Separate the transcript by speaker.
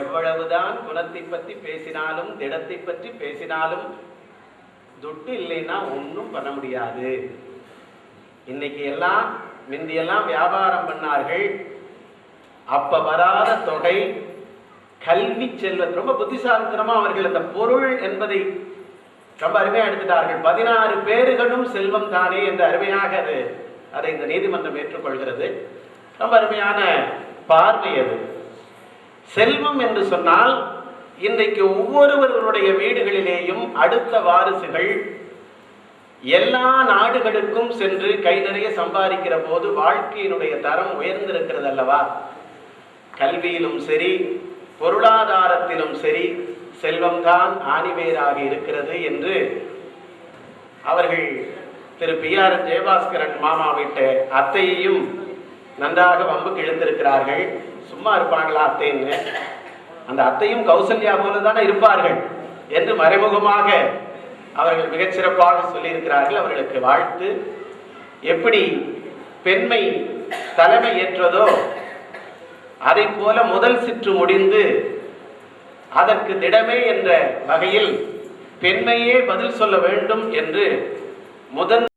Speaker 1: எவ்வளவுதான் குணத்தை பற்றி பேசினாலும் திடத்தை பற்றி பேசினாலும் துட்டு இல்லைன்னா ஒன்றும் பண்ண முடியாது. இன்னைக்கு எல்லாம் முந்தியெல்லாம் வியாபாரம் பண்ணார்கள், அப்ப வராத தொகை கல்வி செல்வம். ரொம்ப புத்திசாலித்தனமா அவர்கள் அந்த பொருள் என்பதை ரொம்ப அருமையா எடுத்துட்டார்கள். 16 பேர்களும் செல்வம் தானே என்று அருமையாக அதை இந்த நீதிமன்றம் ஏற்றுக்கொள்கிறது. ரொம்ப அருமையான பார்வை அது. செல்வம் என்று சொன்னால் இன்றைக்கு ஒவ்வொருவர்களுடைய வீடுகளிலேயும் அடுத்த வாரிசுகள் எல்லா நாடுகளுக்கும் சென்று கை நிறைய சம்பாதிக்கிற போது வாழ்க்கையினுடைய தரம் உயர்ந்திருக்கிறது அல்லவா? கல்வியிலும் சரி பொருளாதாரத்திலும் சரி செல்வம்தான் ஆணிவேராக இருக்கிறது என்று அவர்கள் திரு PR ஜெயபாஸ்கரன் மாமா வீட்டு அத்தையையும் நன்றாக வம்புக்கு இழுத்திருக்கிறார்கள். சும்மா இருப்பாங்களா அத்தைன்னு? அந்த அத்தையும் கௌசல்யா போல தானே இருப்பார்கள் என்று மறைமுகமாக அவர்கள் மிகச்சிறப்பாக சொல்லியிருக்கிறார்கள். அவர்களுக்கு வாழ்த்து. எப்படி பெண்மை தலைமை ஏற்றதோ அதை போல முதல் சிற்று முடிந்து அதற்கு திடமே என்ற வகையில் பெண்மையே பதில் சொல்ல வேண்டும் என்று முதன்